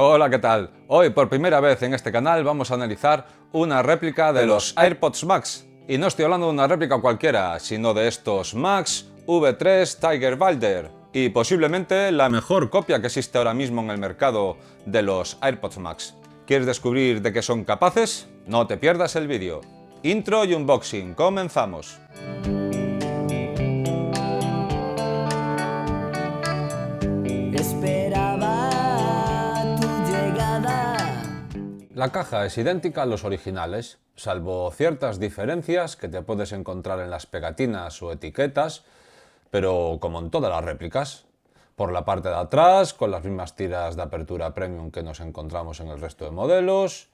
Hola, ¿qué tal? Hoy por primera vez en este canal vamos a analizar una réplica de los AirPods Max. Y no estoy hablando de una réplica cualquiera, sino de estos Max V3 Tiger Wilder. Y posiblemente la mejor copia que existe ahora mismo en el mercado de los AirPods Max. ¿Quieres descubrir de qué son capaces? No te pierdas el vídeo. Intro y unboxing, comenzamos. La caja es idéntica a los originales, salvo ciertas diferencias que te puedes encontrar en las pegatinas o etiquetas, pero como en todas las réplicas. Por la parte de atrás, con las mismas tiras de apertura premium que nos encontramos en el resto de modelos.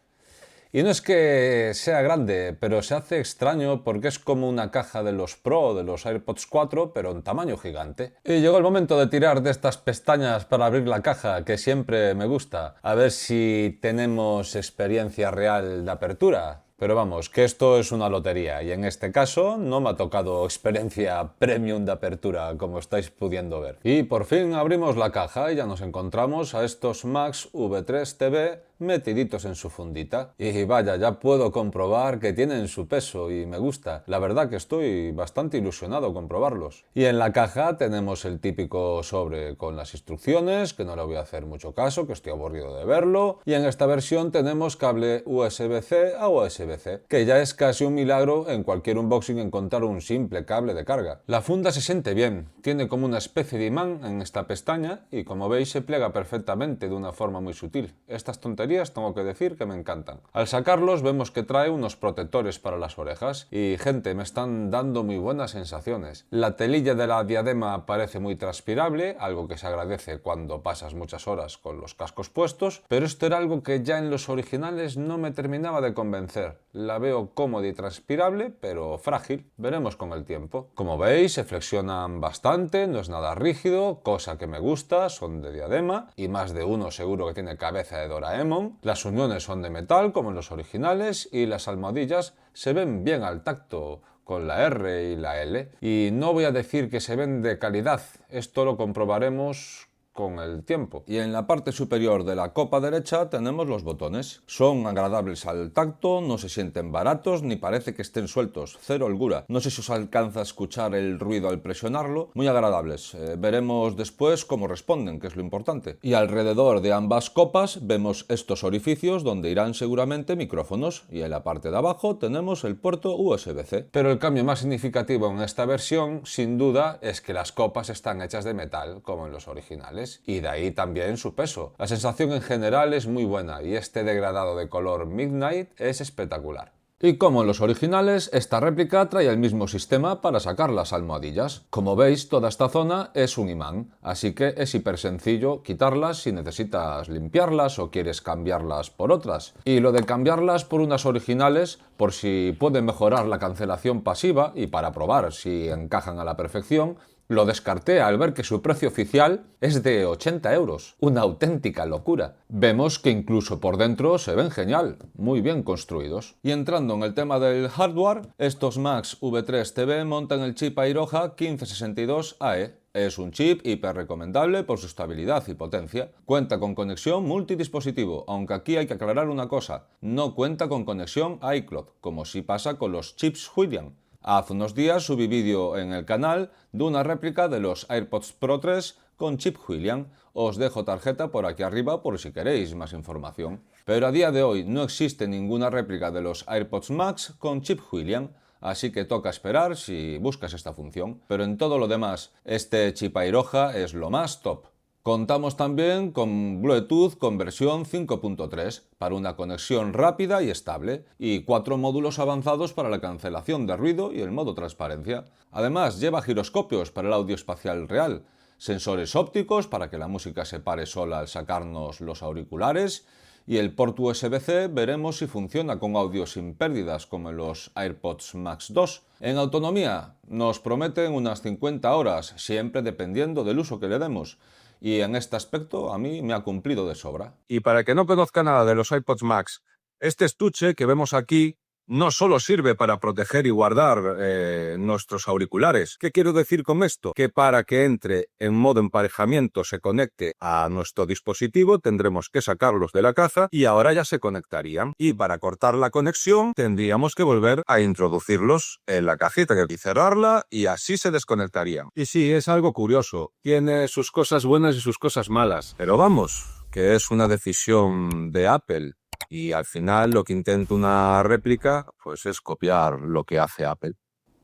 Y no es que sea grande, pero se hace extraño porque es como una caja de los Pro, de los AirPods 4, pero en tamaño gigante. Y llegó el momento de tirar de estas pestañas para abrir la caja, que siempre me gusta. A ver si tenemos experiencia real de apertura. Pero vamos, que esto es una lotería y en este caso no me ha tocado experiencia premium de apertura, como estáis pudiendo ver. Y por fin abrimos la caja y ya nos encontramos a estos Max V3 TV metiditos en su fundita. Y vaya, ya puedo comprobar que tienen su peso y me gusta. La verdad que estoy bastante ilusionado con probarlos. Y en la caja tenemos el típico sobre con las instrucciones, que no le voy a hacer mucho caso, que estoy aburrido de verlo. Y en esta versión tenemos cable USB-C a USB-C, que ya es casi un milagro en cualquier unboxing encontrar un simple cable de carga. La funda se siente bien, tiene como una especie de imán en esta pestaña y como veis se pliega perfectamente de una forma muy sutil. Estas tonterías tengo que decir que me encantan. Al sacarlos vemos que trae unos protectores para las orejas y gente, me están dando muy buenas sensaciones. La telilla de la diadema parece muy transpirable, algo que se agradece cuando pasas muchas horas con los cascos puestos, pero esto era algo que ya en los originales no me terminaba de convencer. La veo cómoda y transpirable, pero frágil. Veremos con el tiempo. Como veis, se flexionan bastante, no es nada rígido, cosa que me gusta, son de diadema y más de uno seguro que tiene cabeza de Doraemon. Las uniones son de metal como en los originales y las almohadillas se ven bien al tacto con la R y la L. Y no voy a decir que se ven de calidad, esto lo comprobaremos con el tiempo. Y en la parte superior de la copa derecha tenemos los botones. Son agradables al tacto, no se sienten baratos ni parece que estén sueltos, cero holgura. No sé si os alcanza a escuchar el ruido al presionarlo, muy agradables. Veremos después cómo responden, que es lo importante. Y alrededor de ambas copas vemos estos orificios donde irán seguramente micrófonos y en la parte de abajo tenemos el puerto USB-C. Pero el cambio más significativo en esta versión, sin duda, es que las copas están hechas de metal, como en los originales. Y de ahí también su peso. La sensación en general es muy buena y este degradado de color Midnight es espectacular. Y como en los originales, esta réplica trae el mismo sistema para sacar las almohadillas. Como veis, toda esta zona es un imán, así que es hiper sencillo quitarlas si necesitas limpiarlas o quieres cambiarlas por otras. Y lo de cambiarlas por unas originales, por si pueden mejorar la cancelación pasiva y para probar si encajan a la perfección, lo descarté al ver que su precio oficial es de 80 euros. Una auténtica locura. Vemos que incluso por dentro se ven genial, muy bien construidos. Y entrando en el tema del hardware, estos Max V3 TV montan el chip Airoha 1562AE. Es un chip hiper recomendable por su estabilidad y potencia. Cuenta con conexión multidispositivo, aunque aquí hay que aclarar una cosa, no cuenta con conexión iCloud, como sí pasa con los chips Huidian. Hace unos días subí vídeo en el canal de una réplica de los AirPods Pro 3 con chip Huidian. Os dejo tarjeta por aquí arriba por si queréis más información. Pero a día de hoy no existe ninguna réplica de los AirPods Max con chip Huidian, así que toca esperar si buscas esta función. Pero en todo lo demás, este chip Airoha es lo más top. Contamos también con Bluetooth con versión 5.3 para una conexión rápida y estable y 4 módulos avanzados para la cancelación de ruido y el modo transparencia. Además, lleva giroscopios para el audio espacial real, sensores ópticos para que la música se pare sola al sacarnos los auriculares y el port USB-C veremos si funciona con audio sin pérdidas como en los AirPods Max 2. En autonomía nos prometen unas 50 horas, siempre dependiendo del uso que le demos. Y en este aspecto a mí me ha cumplido de sobra. Y para el que no conozca nada de los iPods Max, este estuche que vemos aquí no solo sirve para proteger y guardar nuestros auriculares. ¿Qué quiero decir con esto? Que para que entre en modo emparejamiento se conecte a nuestro dispositivo tendremos que sacarlos de la caja y ahora ya se conectarían. Y para cortar la conexión tendríamos que volver a introducirlos en la cajita y cerrarla y así se desconectarían. Y sí, es algo curioso. Tiene sus cosas buenas y sus cosas malas. Pero vamos, que es una decisión de Apple. Y al final lo que intenta una réplica pues es copiar lo que hace Apple.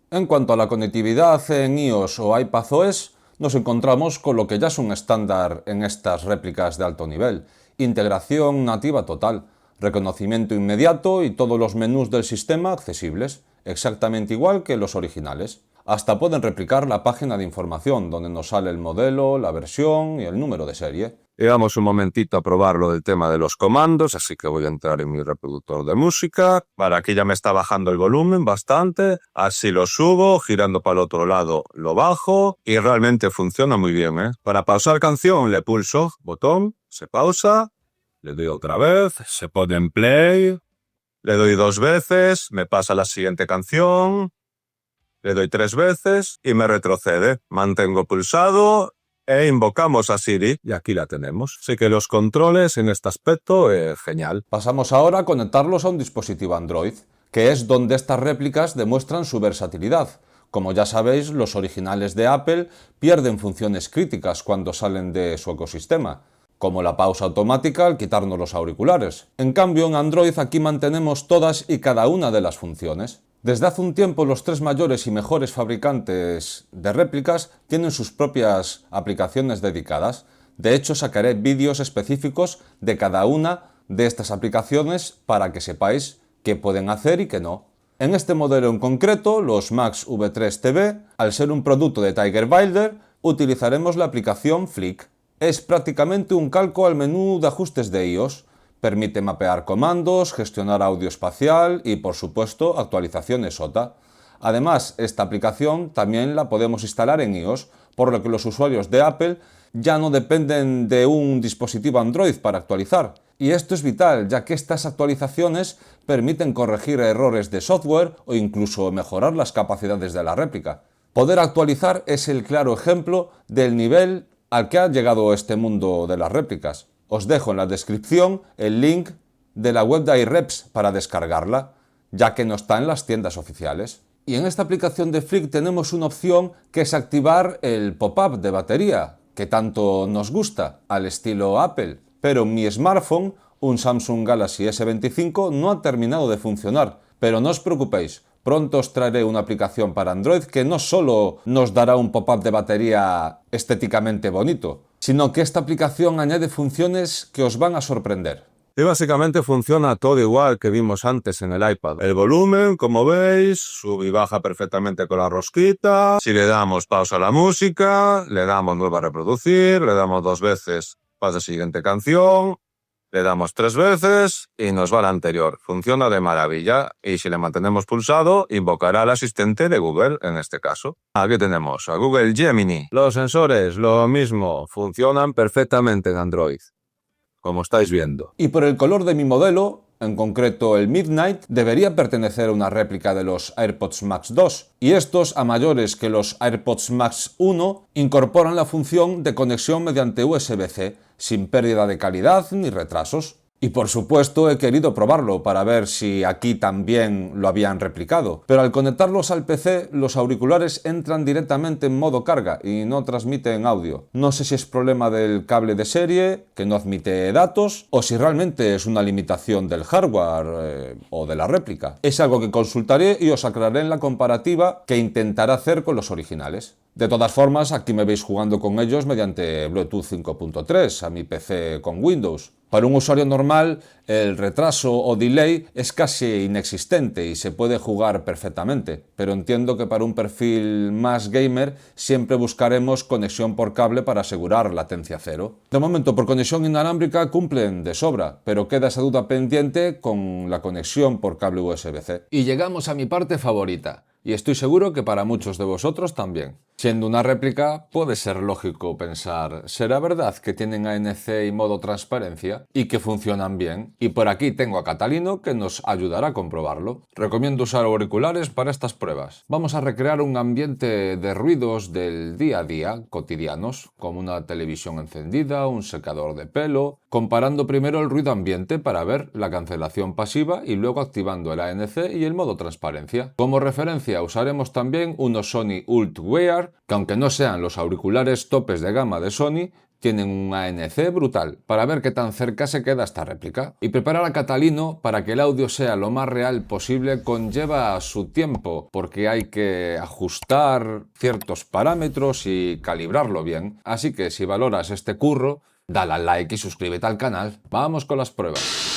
En cuanto a la conectividad en iOS o iPadOS, nos encontramos con lo que ya es un estándar en estas réplicas de alto nivel: integración nativa total, reconocimiento inmediato y todos los menús del sistema accesibles, exactamente igual que los originales. Hasta pueden replicar la página de información donde nos sale el modelo, la versión y el número de serie. Vamos un momentito a probar lo del tema de los comandos, así que voy a entrar en mi reproductor de música. Vale, aquí ya me está bajando el volumen bastante, así lo subo, girando para el otro lado lo bajo y realmente funciona muy bien, ¿eh? Para pausar canción le pulso botón, se pausa, le doy otra vez, se pone en play, le doy 2 veces, me pasa a la siguiente canción, le doy 3 veces y me retrocede. Mantengo pulsado e invocamos a Siri y aquí la tenemos. Así que los controles en este aspecto, genial. Pasamos ahora a conectarlos a un dispositivo Android, que es donde estas réplicas demuestran su versatilidad. Como ya sabéis, los originales de Apple pierden funciones críticas cuando salen de su ecosistema, como la pausa automática al quitarnos los auriculares. En cambio, en Android aquí mantenemos todas y cada una de las funciones. Desde hace un tiempo los 3 mayores y mejores fabricantes de réplicas tienen sus propias aplicaciones dedicadas. De hecho, sacaré vídeos específicos de cada una de estas aplicaciones para que sepáis qué pueden hacer y qué no. En este modelo en concreto, los Max V3 TV, al ser un producto de Tiger Builder, utilizaremos la aplicación Flick. Es prácticamente un calco al menú de ajustes de iOS. Permite mapear comandos, gestionar audio espacial y, por supuesto, actualizaciones SOTA. Además, esta aplicación también la podemos instalar en iOS, por lo que los usuarios de Apple ya no dependen de un dispositivo Android para actualizar. Y esto es vital, ya que estas actualizaciones permiten corregir errores de software o incluso mejorar las capacidades de la réplica. Poder actualizar es el claro ejemplo del nivel al que ha llegado este mundo de las réplicas. Os dejo en la descripción el link de la web de iReps para descargarla, ya que no está en las tiendas oficiales. Y en esta aplicación de Flick tenemos una opción que es activar el pop-up de batería, que tanto nos gusta, al estilo Apple. Pero en mi smartphone, un Samsung Galaxy S25, no ha terminado de funcionar. Pero no os preocupéis, pronto os traeré una aplicación para Android que no solo nos dará un pop-up de batería estéticamente bonito, sino que esta aplicación añade funciones que os van a sorprender. Y básicamente funciona todo igual que vimos antes en el iPad. El volumen, como veis, sube y baja perfectamente con la rosquita. Si le damos pausa a la música, le damos nueva a reproducir, le damos 2 veces para la siguiente canción, le damos 3 veces y nos va a la anterior. Funciona de maravilla y si le mantenemos pulsado, invocará al asistente de Google en este caso. Aquí tenemos a Google Gemini. Los sensores, lo mismo, funcionan perfectamente en Android, como estáis viendo. Y por el color de mi modelo, en concreto el Midnight, debería pertenecer a una réplica de los AirPods Max 2. Y estos, a mayores que los AirPods Max 1, incorporan la función de conexión mediante USB-C, sin pérdida de calidad ni retrasos. Y por supuesto he querido probarlo para ver si aquí también lo habían replicado. Pero al conectarlos al PC, los auriculares entran directamente en modo carga y no transmiten audio. No sé si es problema del cable de serie, que no admite datos, o si realmente es una limitación del hardware o de la réplica. Es algo que consultaré y os aclararé en la comparativa que intentaré hacer con los originales. De todas formas, aquí me veis jugando con ellos mediante Bluetooth 5.3 a mi PC con Windows. Para un usuario normal, el retraso o delay es casi inexistente y se puede jugar perfectamente, pero entiendo que para un perfil más gamer siempre buscaremos conexión por cable para asegurar latencia cero. De momento, por conexión inalámbrica cumplen de sobra, pero queda esa duda pendiente con la conexión por cable USB-C. Y llegamos a mi parte favorita. y estoy seguro que para muchos de vosotros también. Siendo una réplica, puede ser lógico pensar, ¿será verdad que tienen ANC y modo transparencia y que funcionan bien? Y por aquí tengo a Catalino que nos ayudará a comprobarlo. Recomiendo usar auriculares para estas pruebas. Vamos a recrear un ambiente de ruidos del día a día, cotidianos, como una televisión encendida, un secador de pelo, comparando primero el ruido ambiente para ver la cancelación pasiva y luego activando el ANC y el modo transparencia. Como referencia usaremos también unos Sony Ultwear, que aunque no sean los auriculares topes de gama de Sony, tienen un ANC brutal, para ver qué tan cerca se queda esta réplica. Y preparar a Catalino para que el audio sea lo más real posible conlleva su tiempo, porque hay que ajustar ciertos parámetros y calibrarlo bien. Así que si valoras este curro, dale al like y suscríbete al canal. Vamos con las pruebas.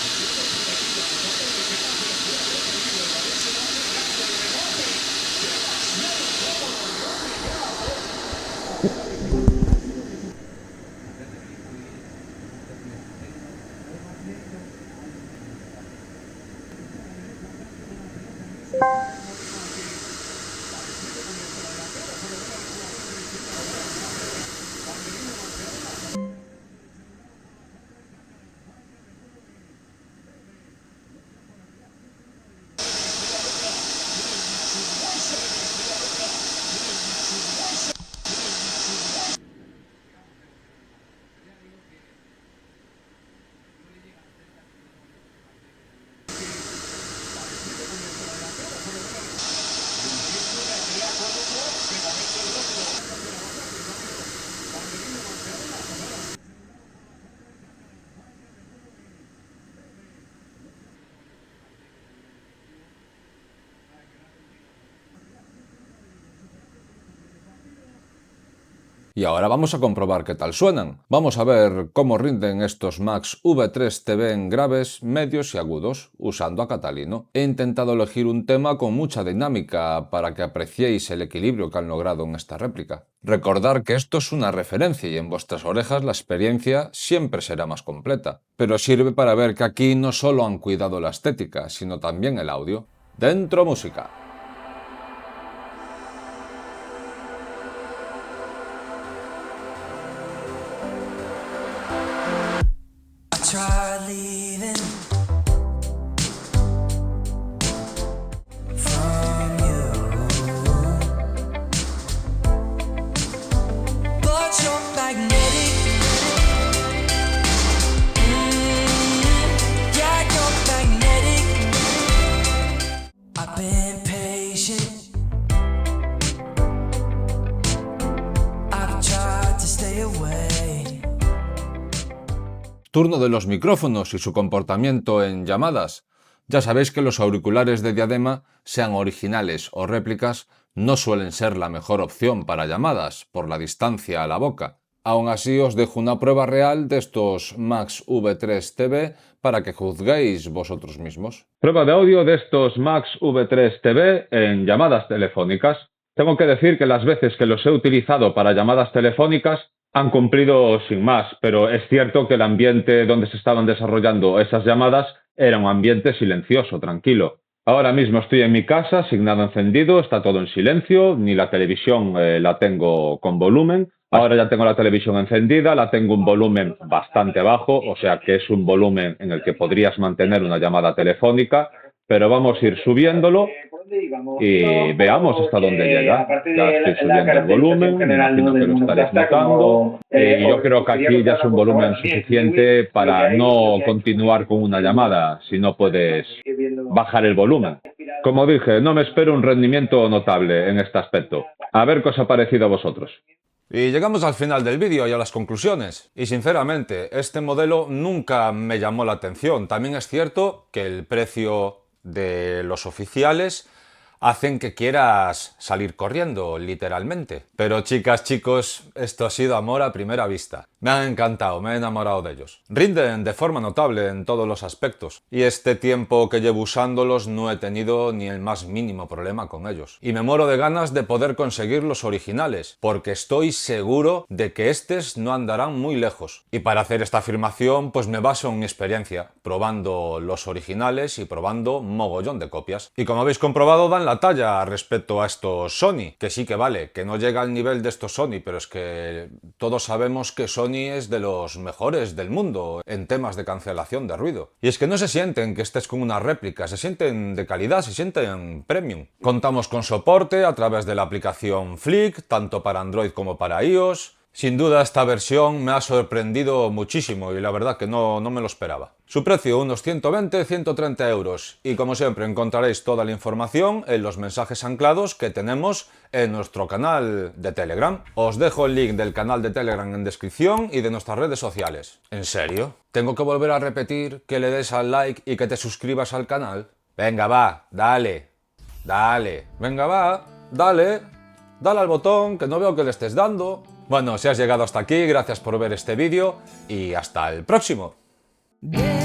Y ahora vamos a comprobar qué tal suenan. Vamos a ver cómo rinden estos Max V3 TV en graves, medios y agudos, usando a Catalino. He intentado elegir un tema con mucha dinámica para que apreciéis el equilibrio que han logrado en esta réplica. Recordar que esto es una referencia y en vuestras orejas la experiencia siempre será más completa. Pero sirve para ver que aquí no solo han cuidado la estética, sino también el audio. ¡Dentro música! Tried leaving from you, but you're magnetic. Yeah, you're magnetic. I've been patient. I've tried to stay away. Turno de los micrófonos y su comportamiento en llamadas. Ya sabéis que los auriculares de diadema, sean originales o réplicas, no suelen ser la mejor opción para llamadas, por la distancia a la boca. Aún así os dejo una prueba real de estos Max V3 TV para que juzguéis vosotros mismos. Prueba de audio de estos Max V3 TV en llamadas telefónicas. Tengo que decir que las veces que los he utilizado para llamadas telefónicas han cumplido sin más, pero es cierto que el ambiente donde se estaban desarrollando esas llamadas era un ambiente silencioso, tranquilo. Ahora mismo estoy en mi casa, sin nada encendido, está todo en silencio, ni la televisión la tengo con volumen. Ahora ya tengo la televisión encendida, la tengo un volumen bastante bajo, o sea que es un volumen en el que podrías mantener una llamada telefónica, pero vamos a ir subiéndolo y veamos hasta dónde llega. Ya estoy subiendo el volumen, me imagino que lo estaréis notando. Y yo creo que aquí ya es un volumen suficiente para no continuar con una llamada, si no puedes bajar el volumen. Como dije, no me espero un rendimiento notable en este aspecto. A ver qué os ha parecido a vosotros. Y llegamos al final del vídeo y a las conclusiones. Y sinceramente, este modelo nunca me llamó la atención. También es cierto que el precio de los oficiales hacen que quieras salir corriendo, literalmente. Pero chicas, chicos, esto ha sido amor a primera vista. Me han encantado, me he enamorado de ellos. Rinden de forma notable en todos los aspectos. Y este tiempo que llevo usándolos no he tenido ni el más mínimo problema con ellos. Y me muero de ganas de poder conseguir los originales, porque estoy seguro de que estos no andarán muy lejos. Y para hacer esta afirmación, pues me baso en mi experiencia, probando los originales y probando mogollón de copias. Y como habéis comprobado, dan la la talla respecto a estos Sony, que sí que vale, que no llega al nivel de estos Sony, pero es que todos sabemos que Sony es de los mejores del mundo en temas de cancelación de ruido. Y es que no se sienten que estés con una réplica, se sienten de calidad, se sienten premium. Contamos con soporte a través de la aplicación Flick, tanto para Android como para iOS. Sin duda esta versión me ha sorprendido muchísimo y la verdad que no me lo esperaba. Su precio unos 120-130 euros y como siempre encontraréis toda la información en los mensajes anclados que tenemos en nuestro canal de Telegram. Os dejo el link del canal de Telegram en descripción y de nuestras redes sociales. ¿En serio? ¿Tengo que volver a repetir que le des al like y que te suscribas al canal? Venga va, dale, venga va, dale al botón que no veo que le estés dando. Bueno, si has llegado hasta aquí, gracias por ver este vídeo y hasta el próximo. Yeah.